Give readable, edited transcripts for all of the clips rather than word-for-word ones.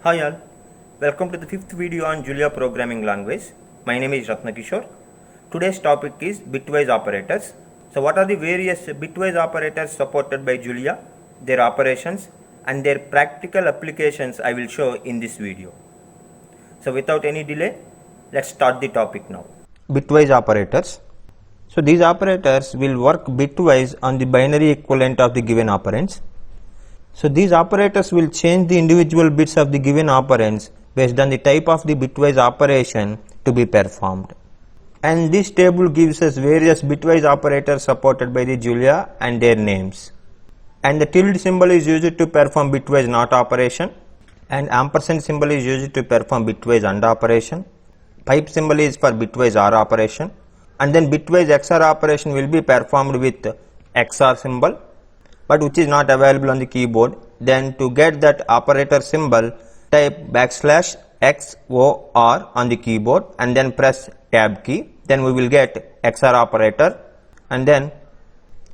Hi all, welcome to the fifth video on Julia programming language. My name is Ratnakishore. Today's topic is bitwise operators. So what are the various bitwise operators supported by Julia, their operations and their practical applications I will show in this video. So without any delay, let's start the topic now. Bitwise operators. So these operators will work bitwise on the binary equivalent of the given operands. So these operators will change the individual bits of the given operands based on the type of the bitwise operation to be performed. And this table gives us various bitwise operators supported by the Julia and their names. And the tilde symbol is used to perform bitwise NOT operation, and ampersand symbol is used to perform bitwise AND operation. Pipe symbol is for bitwise OR operation, and then bitwise XOR operation will be performed with XOR symbol, but which is not available on the keyboard. Then to get that operator symbol, type \XOR on the keyboard and then press tab key. Then we will get XOR operator, and then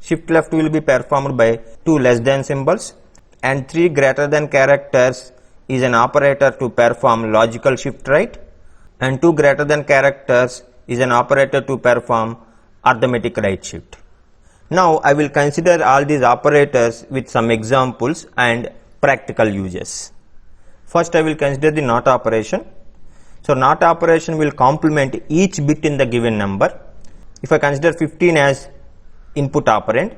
shift left will be performed by two less than symbols, and three greater than characters is an operator to perform logical shift right, and two greater than characters is an operator to perform arithmetic right shift. Now I will consider all these operators with some examples and practical uses. First I will consider the NOT operation. So NOT operation will complement each bit in the given number. If I consider 15 as input operand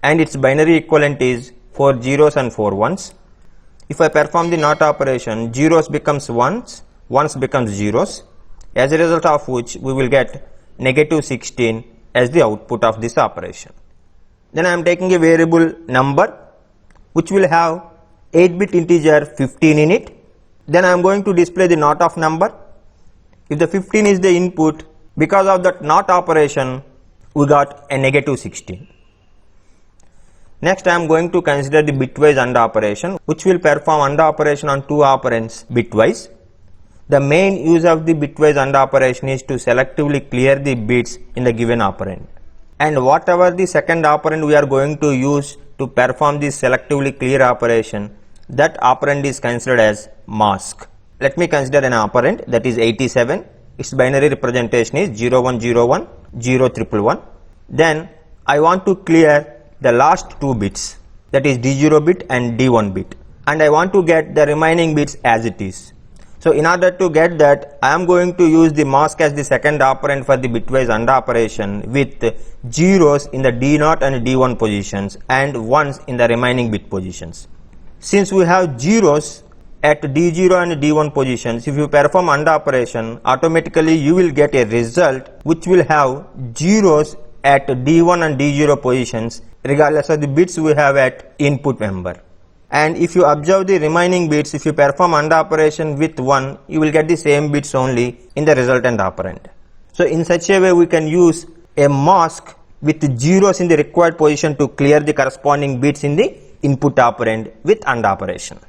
and its binary equivalent is 4 zeros and 4 ones, if I perform the NOT operation, zeros becomes ones, ones becomes zeros, as a result of which we will get -16 as the output of this operation. Then I am taking a variable number which will have 8-bit integer 15 in it. Then I am going to display the NOT of number. If the 15 is the input, because of that NOT operation we got a -16. Next I am going to consider the bitwise AND operation, which will perform AND operation on two operands bitwise. The main use of the bitwise AND operation is to selectively clear the bits in the given operand. And whatever the second operand we are going to use to perform this selectively clear operation, that operand is considered as mask. Let me consider an operand, that is 87. Its binary representation is 0101 0111. Then I want to clear the last two bits, that is D0 bit and D1 bit, and I want to get the remaining bits as it is. So in order to get that, I am going to use the mask as the second operand for the bitwise AND operation with zeros in the D0 and D1 positions and ones in the remaining bit positions. Since we have zeros at D0 and D1 positions, if you perform AND operation, automatically you will get a result which will have zeros at D1 and D0 positions regardless of the bits we have at input member. And if you observe the remaining bits, if you perform AND operation with 1, you will get the same bits only in the resultant operand. So in such a way we can use a mask with zeros in the required position to clear the corresponding bits in the input operand with AND operation.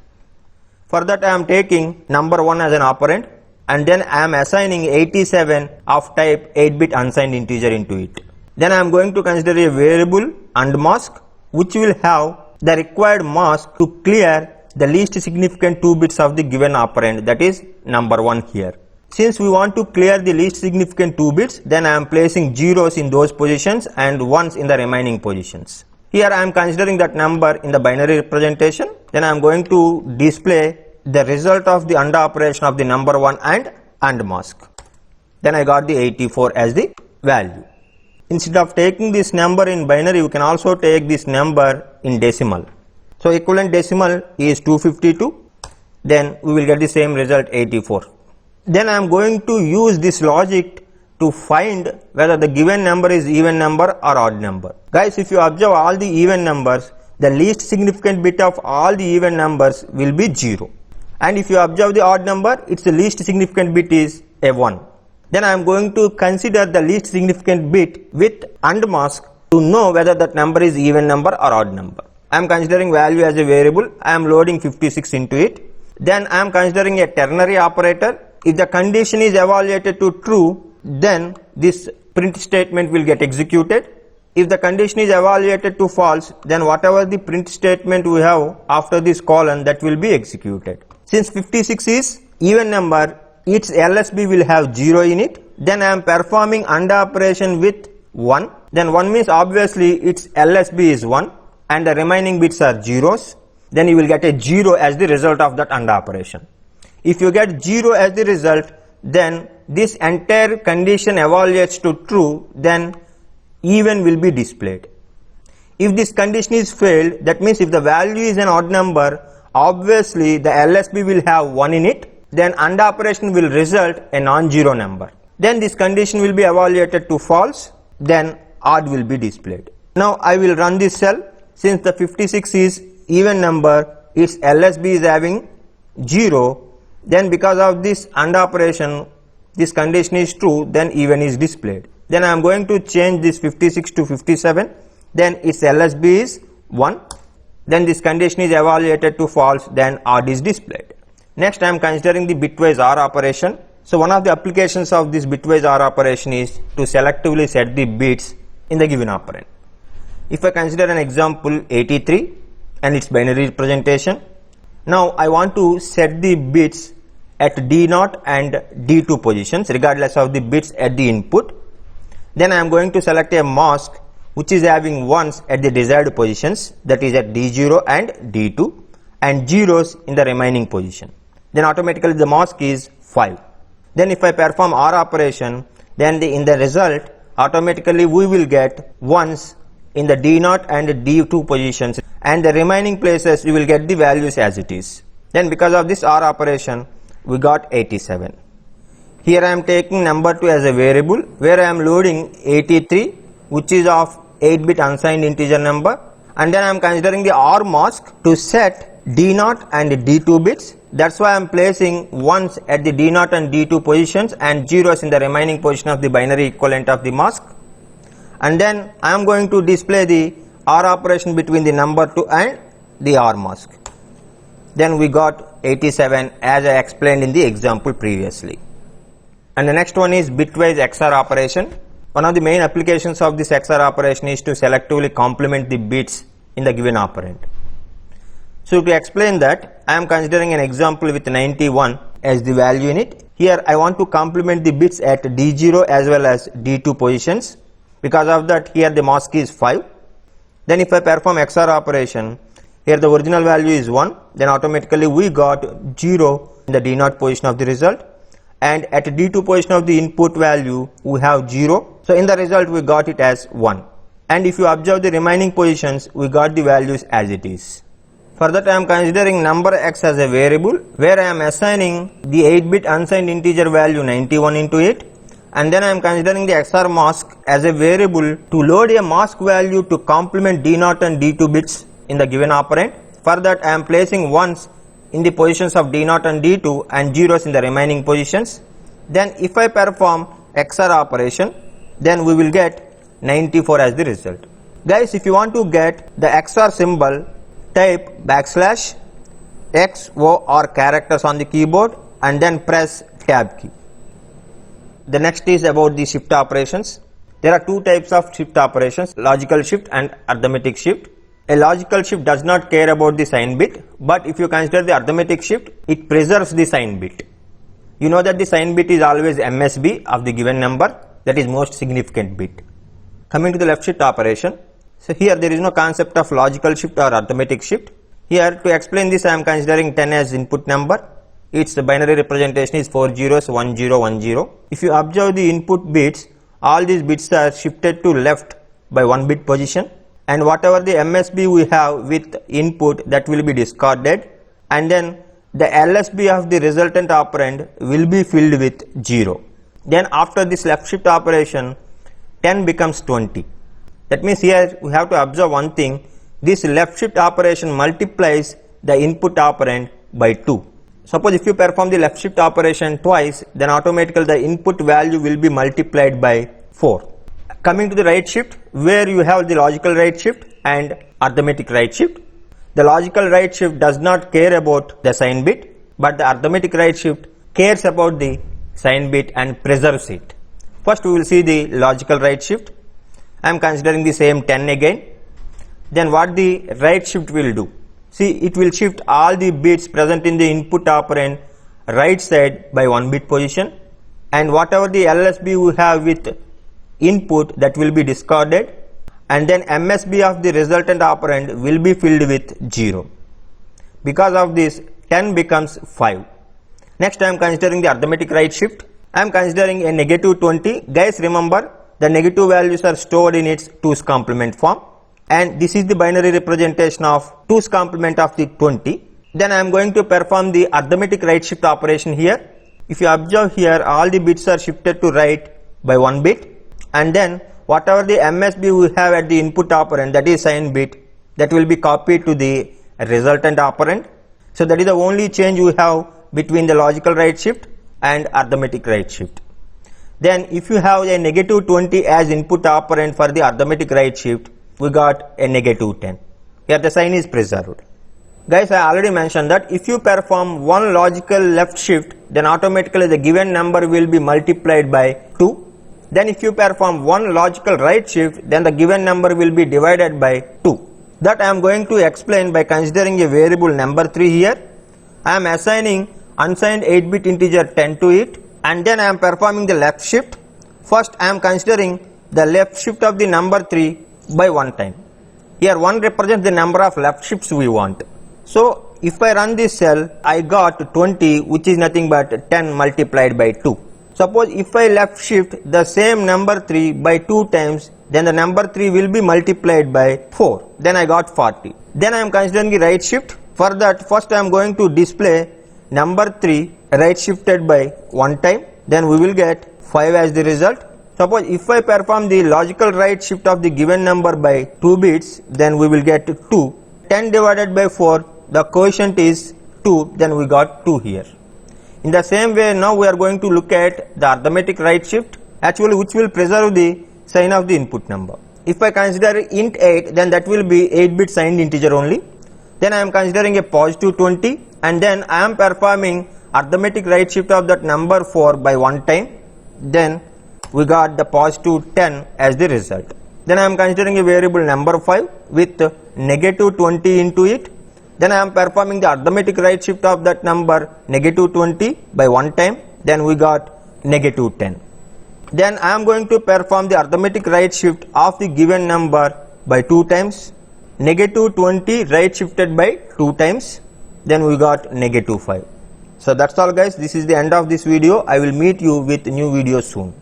For that I am taking number 1 as an operand, and then I am assigning 87 of type 8-bit unsigned integer into it. Then I am going to consider a variable AND mask which will have the required mask to clear the least significant 2 bits of the given operand, that is number 1 here. Since we want to clear the least significant 2 bits, then I am placing zeros in those positions and ones in the remaining positions. Here I am considering that number in the binary representation. Then I am going to display the result of the AND operation of the number 1 and AND mask. Then I got the 84 as the value. Instead of taking this number in binary, you can also take this number in decimal. So equivalent decimal is 252. Then we will get the same result 84. Then I am going to use this logic to find whether the given number is even number or odd number. Guys, if you observe all the even numbers, the least significant bit of all the even numbers will be 0. And if you observe the odd number, its least significant bit is a 1. Then I am going to consider the least significant bit with AND mask to know whether that number is even number or odd number. I am considering value as a variable. I am loading 56 into it. Then I am considering a ternary operator. If the condition is evaluated to true, then this print statement will get executed. If the condition is evaluated to false, then whatever the print statement we have after this colon, that will be executed. Since 56 is even number, its LSB will have 0 in it. Then I am performing AND operation with 1. Then 1 means obviously its LSB is 1 and the remaining bits are zeros. Then you will get a 0 as the result of that AND operation. If you get 0 as the result, then this entire condition evaluates to true, then even will be displayed. If this condition is failed, that means if the value is an odd number, obviously the LSB will have 1 in it, then AND operation will result a non-zero number. Then this condition will be evaluated to false, then odd will be displayed. Now I will run this cell. Since the 56 is even number, its LSB is having 0, then because of this AND operation, this condition is true, then even is displayed. Then I am going to change this 56 to 57, then its LSB is 1, then this condition is evaluated to false, then odd is displayed. Next I am considering the bitwise OR operation. So one of the applications of this bitwise OR operation is to selectively set the bits in the given operand. If I consider an example 83 and its binary representation, now I want to set the bits at D0 and D2 positions regardless of the bits at the input. Then I am going to select a mask which is having ones at the desired positions, that is at D0 and D2, and zeros in the remaining position. Then automatically the mask is 5. Then if I perform OR operation, then in the result automatically we will get ones in the D0 and D2 positions, and the remaining places we will get the values as it is. Then because of this OR operation we got 87. Here I am taking number 2 as a variable where I am loading 83 which is of 8-bit unsigned integer number, and then I am considering the OR mask to set D0 and D2 bits. That's why I am placing ones at the D0 and D2 positions and zeros in the remaining position of the binary equivalent of the mask. And then I am going to display the OR operation between the number 2 and the OR mask. Then we got 87 as I explained in the example previously. And the next one is bitwise XOR operation. One of the main applications of this XOR operation is to selectively complement the bits in the given operand. So to explain that, I am considering an example with 91 as the value in it. Here I want to complement the bits at D0 as well as D2 positions. Because of that, here the mask is 5. Then if I perform XOR operation, here the original value is 1, then automatically we got 0 in the D0 position of the result, and at D2 position of the input value we have 0. So in the result we got it as 1, and if you observe the remaining positions we got the values as it is. For that I am considering number x as a variable where I am assigning the 8-bit unsigned integer value 91 into it, and then I am considering the XOR mask as a variable to load a mask value to complement D0 and D2 bits in the given operand. For that I am placing ones in the positions of D0 and D2 and zeros in the remaining positions. Then if I perform XOR operation, then we will get 94 as the result. Guys, if you want to get the XOR symbol, type \XOR characters on the keyboard and then press tab key. The next is about the shift operations. There are two types of shift operations, logical shift and arithmetic shift. A logical shift does not care about the sign bit, but if you consider the arithmetic shift, it preserves the sign bit. You know that the sign bit is always MSB of the given number, that is most significant bit. Coming to the left shift operation, so here there is no concept of logical shift or arithmetic shift. Here to explain this I am considering 10 as input number. Its binary representation is 4 zeros 1 0 1 0. If you observe the input bits, all these bits are shifted to left by 1 bit position, and whatever the MSB we have with input, that will be discarded, and then the LSB of the resultant operand will be filled with 0. Then after this left shift operation, 10 becomes 20. That means here we have to observe one thing, this left shift operation multiplies the input operand by 2. Suppose if you perform the left shift operation twice, then automatically the input value will be multiplied by 4. Coming to the right shift, where you have the logical right shift and arithmetic right shift. The logical right shift does not care about the sign bit, but the arithmetic right shift cares about the sign bit and preserves it. First we will see the logical right shift. I am considering the same 10 again. Then what the right shift will do? see, it will shift all the bits present in the input operand right side by 1 bit position, and whatever the LSB we have with input, that will be discarded, and then MSB of the resultant operand will be filled with 0. Because of this, 10 becomes 5. Next, I am considering the arithmetic right shift. I am considering a negative 20. Guys, remember, the negative values are stored in its 2's complement form, and this is the binary representation of 2's complement of the 20. Then I am going to perform the arithmetic right shift operation here. If you observe here, all the bits are shifted to right by 1 bit, and then whatever the MSB we have at the input operand, that is sign bit, that will be copied to the resultant operand. So that is the only change we have between the logical right shift and arithmetic right shift. Then if you have a negative 20 as input operand for the arithmetic right shift, we got a negative 10. Here the sign is preserved. Guys, I already mentioned that if you perform one logical left shift, then automatically the given number will be multiplied by 2. Then if you perform one logical right shift, then the given number will be divided by 2. That I am going to explain by considering a variable number 3 here. I am assigning unsigned 8-bit integer 10 to it, and then I am performing the left shift. First, I am considering the left shift of the number 3 by 1 time. Here 1 represents the number of left shifts we want. So if I run this cell, I got 20, which is nothing but 10 multiplied by 2. Suppose if I left shift the same number 3 by 2 times, then the number 3 will be multiplied by 4. Then I got 40. Then I am considering the right shift. For that, first I am going to display number 3 right shifted by 1 time. Then we will get 5 as the result. Suppose if I perform the logical right shift of the given number by 2 bits, then we will get 2. 10 divided by 4, the quotient is 2, then we got 2 here. In the same way, now we are going to look at the arithmetic right shift, actually which will preserve the sign of the input number. If I consider int 8, then that will be 8-bit signed integer only. Then I am considering a positive 20, and then I am performing arithmetic right shift of that number 4 by 1 time. Then we got the positive 10 as the result. Then I am considering a variable number 5 with negative 20 into it. Then I am performing the arithmetic right shift of that number negative 20 by 1 time. Then we got negative 10. Then I am going to perform the arithmetic right shift of the given number by 2 times. Negative 20 right shifted by 2 times. Then we got negative 5. So that's all guys. This is the end of this video. I will meet you with new videos soon.